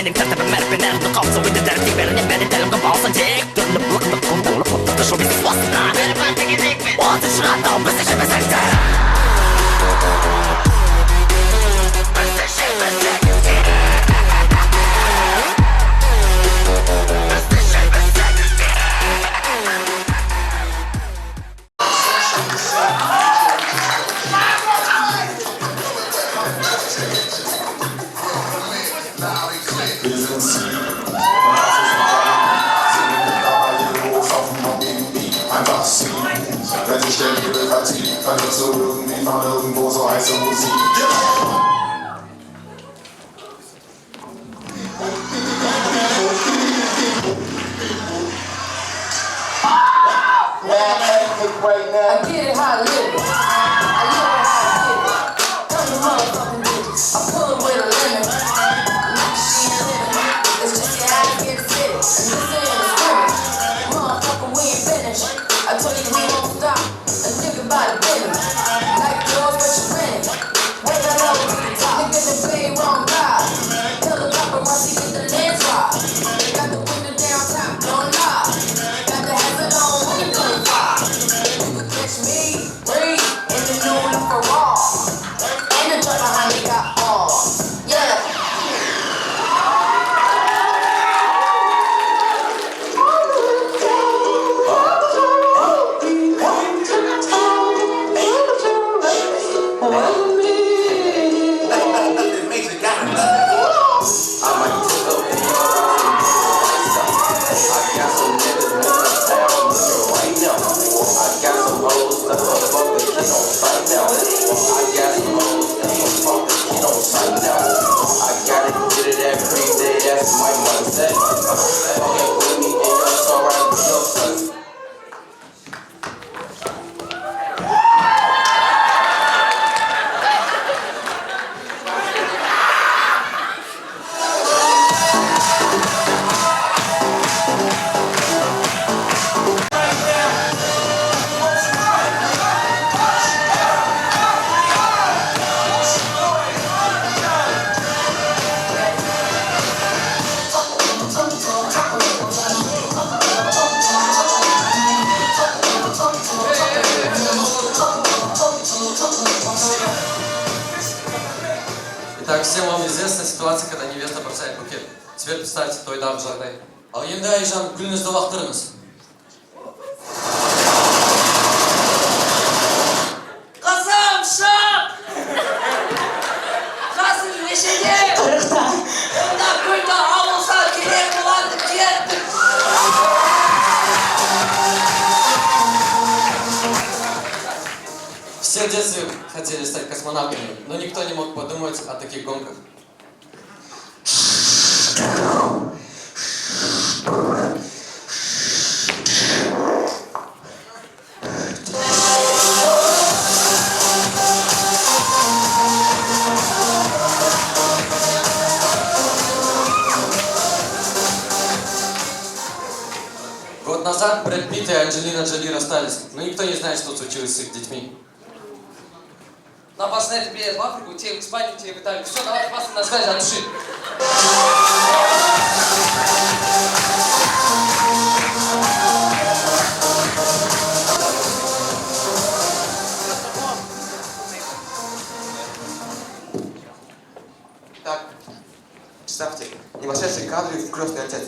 mening Kasta på mer binært og kaos Og ikke der til verden jeg bedre til å gå basen til Dølle blokk med kontroll og fotter Så vi svåsna Mere bare tenker deg Og at du slett av Beste skje besette Beste skje besette Wenn sich der Bürokratie verliert so irgendwie von irgendwo so heiße Musik. I get it how I live it. I live it how I live it. Come to motherfucking bitches. I pull it with a lemon. She ain't living. It's just your ass get fit. And this ain't a scrimmage. Motherfucker, we ain't finished. I told you we won't stop. And think about it, baby. Like yours, but you renting. Wait that up to the top. Nigga, the play wrong guy. Tell the paparazzi get the dance right. Got the window down top, don't lie. Got the hazard on when you doing fire. You could catch me, breathe, in the new LaFerrari. And the truck behind me got all. Yeah. Итак, всем вам известна ситуация, когда невеста бросает букет. Теперь представьте, той дам жағдай. Ал енді Айжан, гүліңізді лақтырыңыз. Қызым, шық! Қасың нешеде? 40-та. Онда гүлді алуса керек болады, кеттік. Все в детстве хотели стать космонавтами, но никто не мог подумать о таких гонках. Год назад Брэд Питт и Анджелина Джоли расстались, но никто не знает, что случилось с их детьми. На пацаны тебе в Африку, тебе в Испанию, тебе в Италию. Все, давай, пацаны, на связи, от души. Так, представьте, не вошедший в кадры в крестный отец.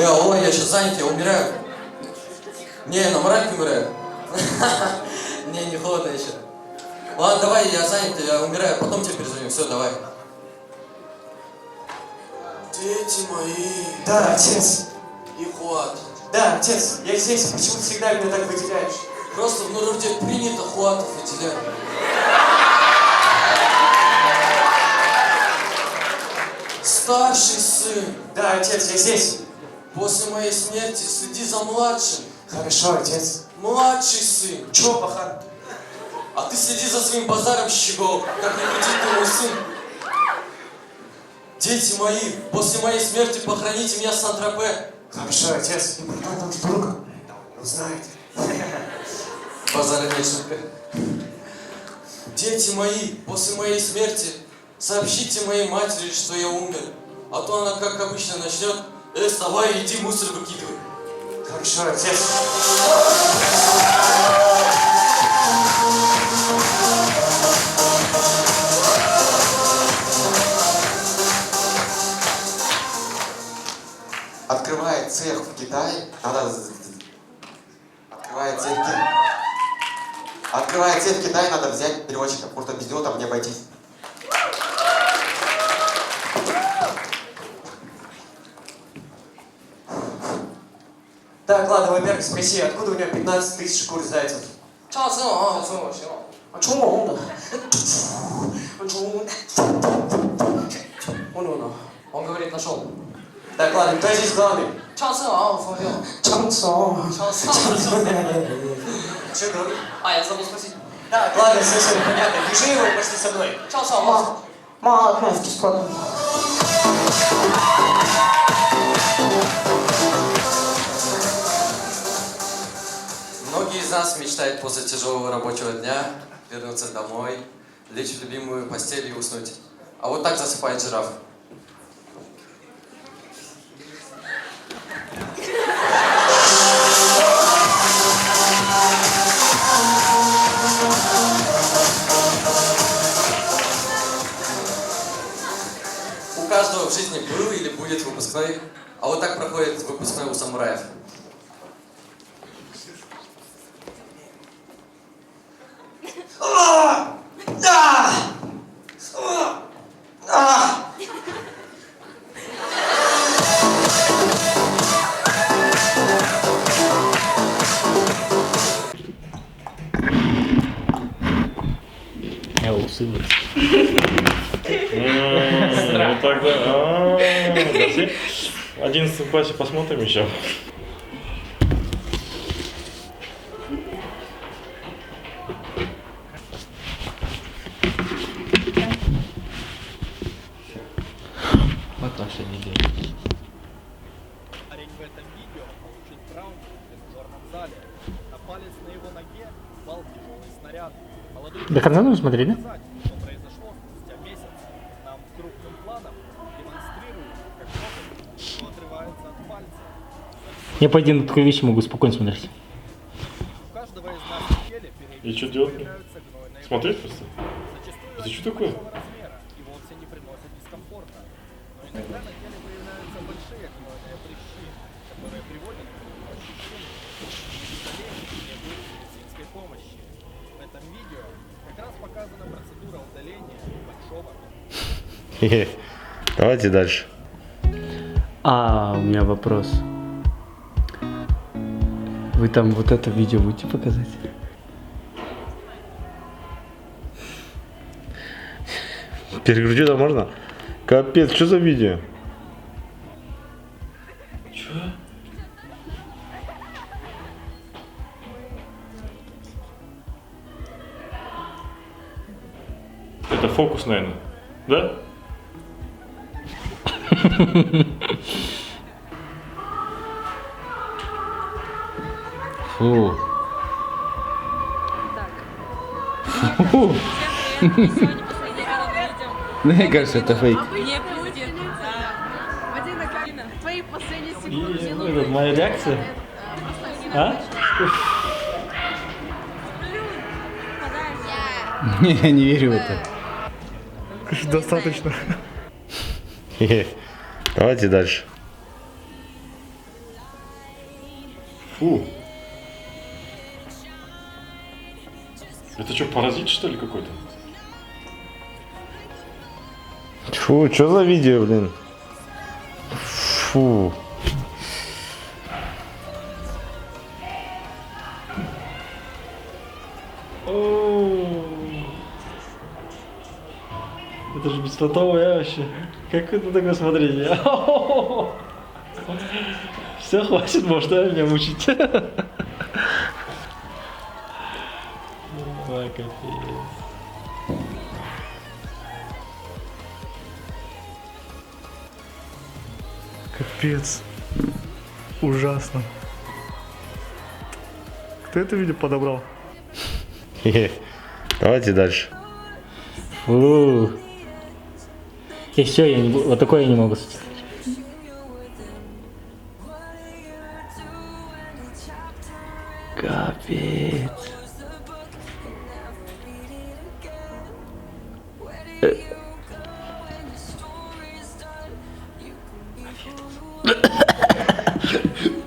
Алло, я сейчас занят, я умираю. Не, на моральке умираю. Не холодно еще. Ладно, давай, я занят, я умираю, потом тебе перезвоню. Все, давай. Дети мои. Да, отец. Ихуат. Да, отец, я здесь. Почему ты всегда меня так выделяешь? Просто в Нур-Урде принято хуатов выделять. Старший сын. Да, отец, я здесь. После моей смерти следи за младшим. Хорошо, отец. Младший сын. Чё, пахан? А ты следи за своим базаром, щегол, как не крутить ты мой сын. Дети мои, после моей смерти похороните меня в Сан-Тропе. Хорошо, отец. И потом там друга. Узнаете. Базара нет, шутка. Дети мои, после моей смерти сообщите моей матери, что я умер. А то она, как обычно, начнет: вставай, иди мусор выкидывай. Хорошо, отец. Открывает цех в Китае, надо... Открывает цех в Китае, надо взять переводчика, потому что без него там не обойтись. Так, ладно, во-первых, спроси, откуда у него 15 000 шкур зайцев? 上次啊，分我行。 А чему он? Он. Он говорит, нашел. Так, ладно, кто здесь главный? 上次啊，我疯掉。 Чамцо. 上次。 Что говорит? А, я забыл спросить. Так, ладно, все понятно. Держи его и пошли со мной. 上次啊， Мало кнопки складно. Многие из нас мечтают после тяжелого рабочего дня вернуться домой, лечь в любимую постель и уснуть. А вот так засыпает жираф. У каждого в жизни был или будет выпускной, а вот так проходит выпускной у самураев. Ну тогда... Подожди. В 11 классе посмотрим еще. Вот наша неделя. Парень в этом видео получил травму в тренажерном зале. На палец на его ноге упал тяжелый снаряд. Молодой До конца нужно смотреть, да? сказать, что произошло спустя месяц. Нам крупным планом демонстрируют, как робот, что отрывается от пальца. Я по один такой вещи могу спокойно смотреть. У каждого из нас в теле И что периодически делать? появляются гнойные Смотреть просто? Зачастую Это они что такое? небольшого размера и вовсе не приносят дискомфорта. Но иногда на теле появляются большие гнойные прыщи, которые приводят к ощущению, что удаление требует медицинской помощи. В этом видео как раз показана процедура удаления большого. Давайте дальше. А, у меня вопрос. Вы там вот это видео будете показать? Перегрузить это можно? Капец, что за видео? Это фокус, наверное. Да? Фу. Фу. Мне кажется, это фейк. Не будет, да. Вадина Карина, твои последние секунды. Это моя реакция? А? Не, я не верю в это. Достаточно. Давайте дальше. Фу. Это что, паразит, что ли, какой-то? Фу, что за видео, блин? Фу. Это же беспонтовое вообще. Как это такое смотреть? Все, хватит, может, меня мучить. Ой, капец. Капец. Ужасно. Кто это видео подобрал? Давайте дальше. Фу. И все, я не, вот такое я не могу смотреть. Капец.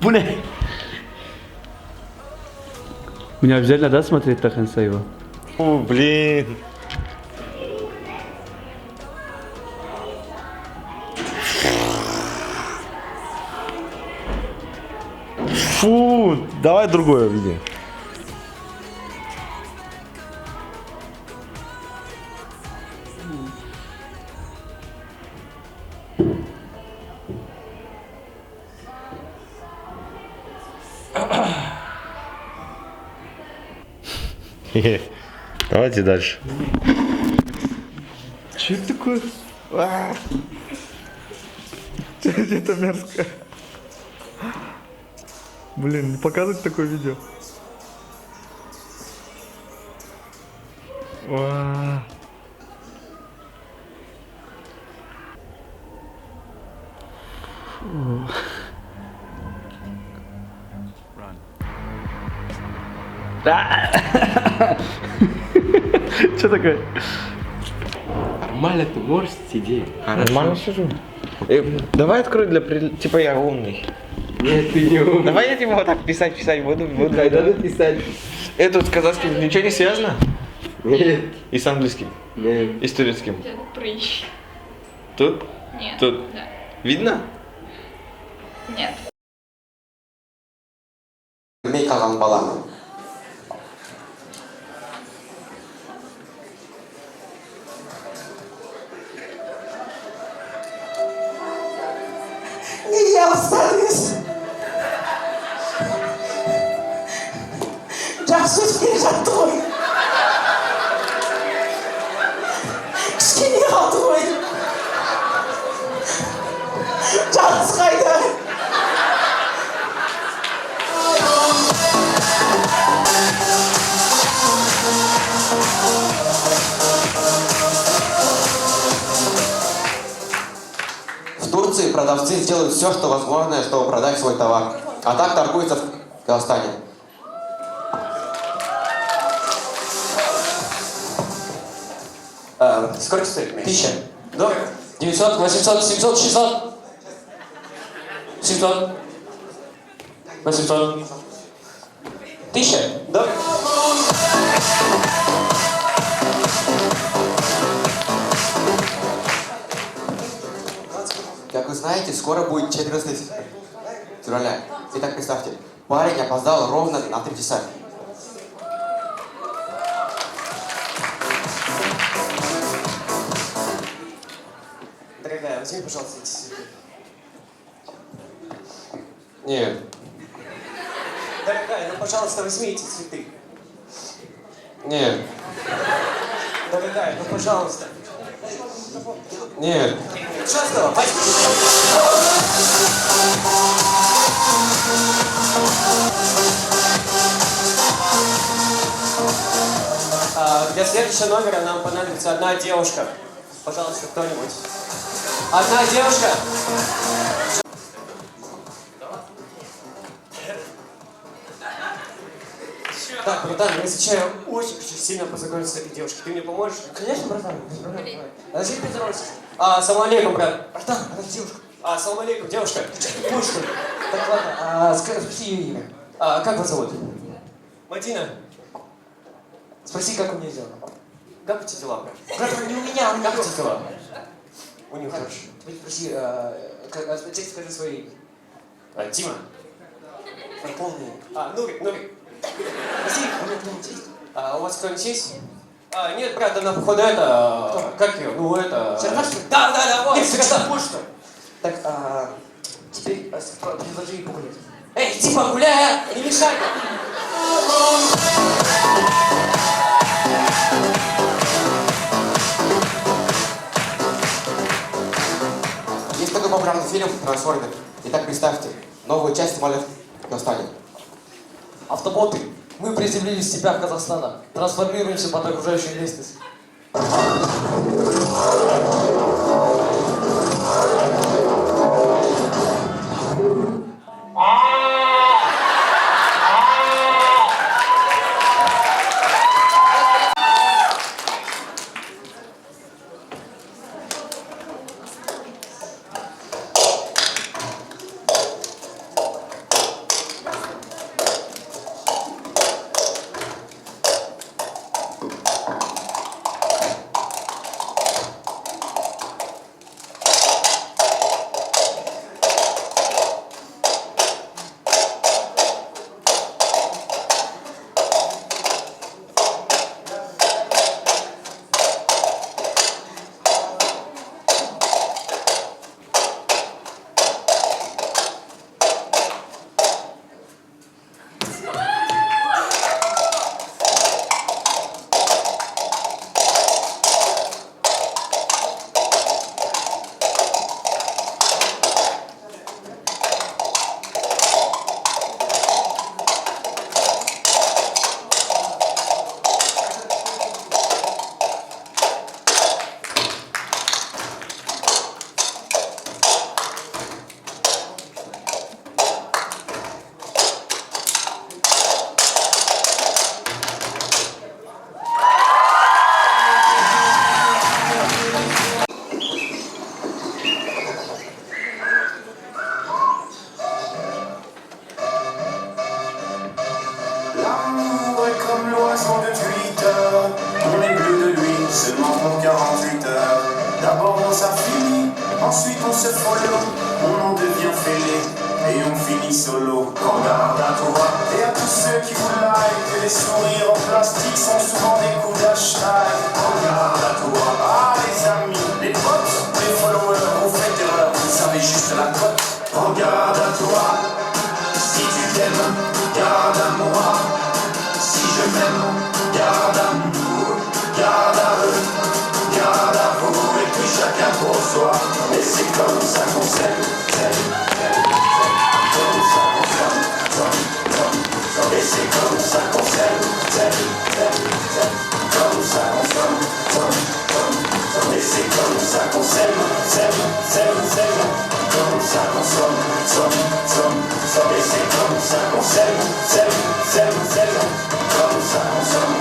Бля. Мне обязательно, да, смотреть Тахан Саева? Фу, блин. Фу, давай другое видео. Давайте дальше. Че это такое? Это мерзко. Блин, не показывать такое видео. Что такое? Нормально ты можешь сидеть. Нормально сижу. Давай открой типа я умный. Нет, ты не умный. Давай я тебе вот так писать буду. Когда ты писать? Это с казахским ничего не связано? Нет. И с английским? Нет. И с турецким? Прыщ. Тут? Нет. Тут? Да. Видно? Нет. Білмей қалған бала. Неге алыстадыңыз? Жақсы өтіп келе жатты ғой. Кішкене қалды ғой. Жаныңыз қайда? В Турции продавцы сделают все, что возможно, чтобы продать свой товар. А так торгуются в Казахстане. Сколько стоит? 1000. Дорого. 900, 800, 700, 600. 700. 800. 1000. Дорого. Как вы знаете, скоро будет 14 февраля. Итак, представьте, парень опоздал ровно на 3 часа. Дорогая, возьми, пожалуйста, эти цветы. Нет. Дорогая, ну, пожалуйста, возьми эти цветы. Нет. Дорогая, ну, пожалуйста. Нет. Пожалуйста, возьми. Для следующего номера нам понадобится одна девушка. Пожалуйста, кто-нибудь. Одна девушка. Так, братан, я изучаю очень хочу сильно познакомиться с этой девушкой. Ты мне поможешь? Конечно, братан, без проблем. Зачем ты поздоровайся? Салам алейкум, брат. Братан, это девушка. Салам алейкум, девушка. Будешь что ли? Так, ладно, спроси ее имя. Как вас зовут? Мадина. Спроси, как у меня дела. Как у тебя дела, брат? Брат, не у меня, как у тебя дела? У него хорошо. Теперь спроси, скажи свое имя. Дима. Полное. Нурик. Спроси, у меня кто-нибудь есть? У вас кто-нибудь есть? Нет, брат, она, походу, это... Как ее? Ну, это... Чернашка? Да, вот. Нет, всегда, вот что. Так, теперь предложи ей погулять. Эй, иди погуляй, не мешай! Есть такой популярный фильм «Трансформер». Итак, представьте, новую часть самолет достанет. Автоботы, мы приземлились в степях Казахстана. Трансформируемся под окружающей местностью. L'amour est comme l'oiseau de Twitter, on est bleu de lui seulement pour 48 heures. D'abord on s'affinit, ensuite on se follow, on en devient fêlé et on finit solo. Regarde à toi et à tous ceux qui vous like, les sourires en plastique sont souvent des coups d'hashtag. Regarde à toi, ah les amis, les potes, les followers, vous faites erreur, vous savez juste la cote. Regarde à toi, si tu t'aimes, garde à moi. Si je m'aime, garde à nous, garde à eux, garde à vous, et puis chacun pour soi. Et c'est comme ça qu'on s'aime, comme ça qu'on s'aime, et c'est comme ça qu'on s'aime, comme ça qu'on s'aime, et c'est comme ça qu'on s'aime, comme ça qu'on s'aime, et c'est comme ça qu'on s'aime, comme ça qu'on s'aime,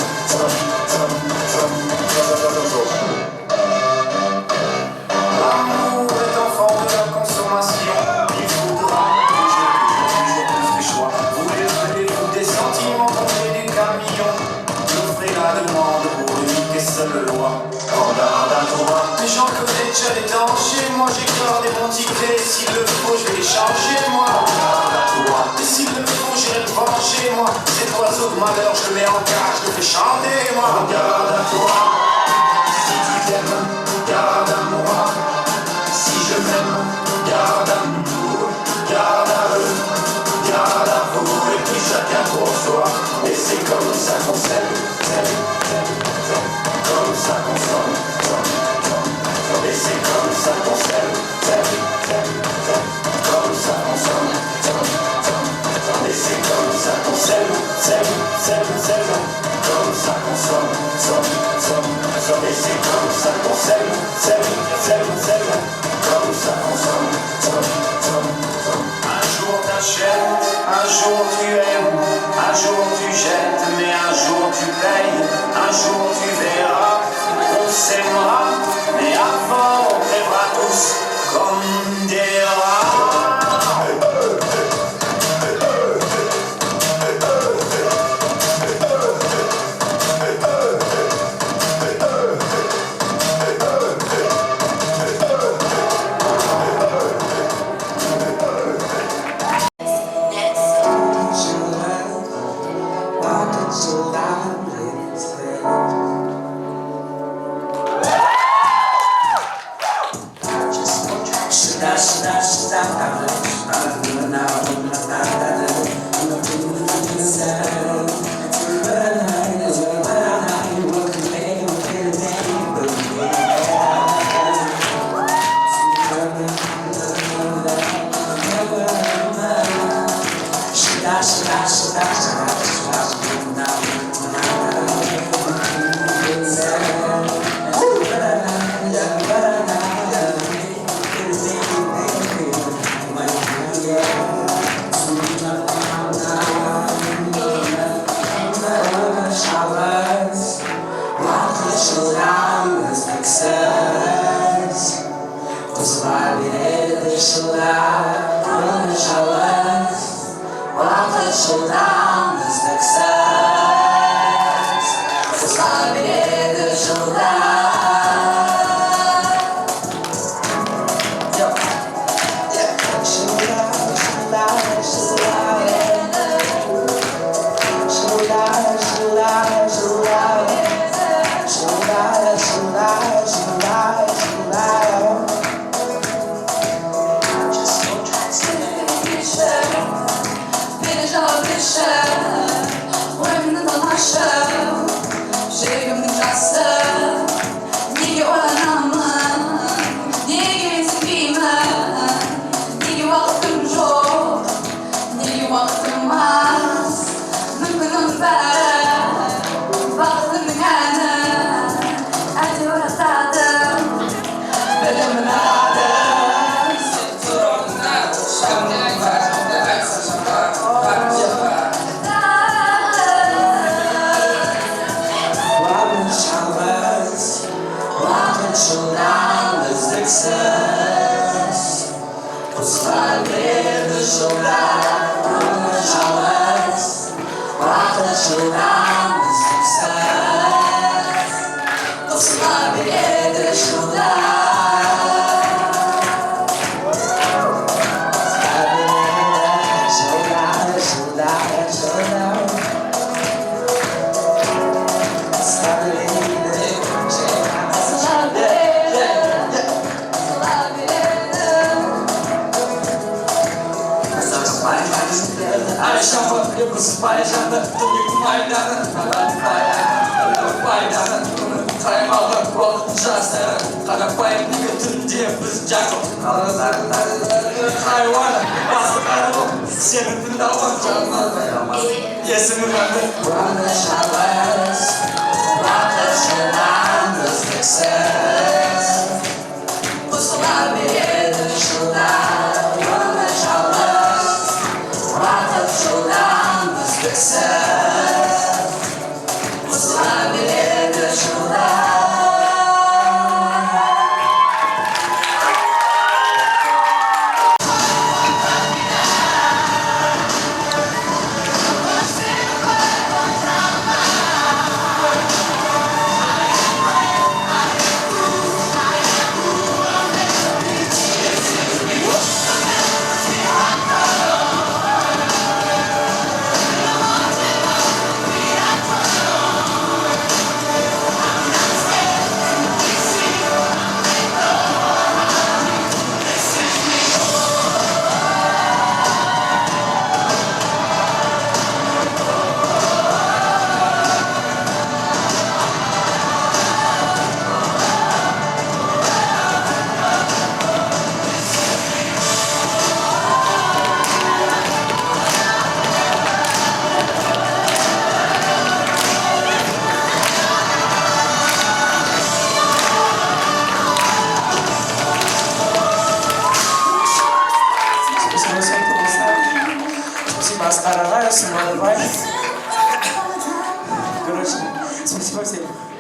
L'amour est enfant de la consommation. Il faudra toujours plus de choix. Voulez-vous des sentiments, compter des camions? J'offrez la demande pour l'unique et seule loi. Regarde à toi. Mais j'en connais déjà les dangers. Moi j'ai gardé mon ticket. S'il le faut, je vais les changer. Moi, regarde à toi. Et s'il le faut, j'irai me venger. Moi, cet oiseau de malheur, je le mets en cage, je le fais chanter. Moi, regarde à toi. Si tu t'aimes, garde à moi. Si je m'aime, garde à nous, garde à eux, garde à vous, et puis chacun pour soi. Et c'est comme ça qu'on s'aime, comme ça qu'on s'aime, et c'est comme ça qu'on s'aime, comme ça qu'on s'aime, et c'est comme ça qu'on s'aime, comme ça qu'on s'aime, et c'est comme ça qu'on s'aime, comme ça qu'on s'aime. Un jour t'achètes, un jour tu aimes, un jour tu jettes, mais un jour tu payes, un jour tu verras, on s'aimera, mais avant on crèvera tous comme des rats. shoulder, on the shoulders. Walk the shoulder, the success. Slide the shoulder. Короче, спасибо всем.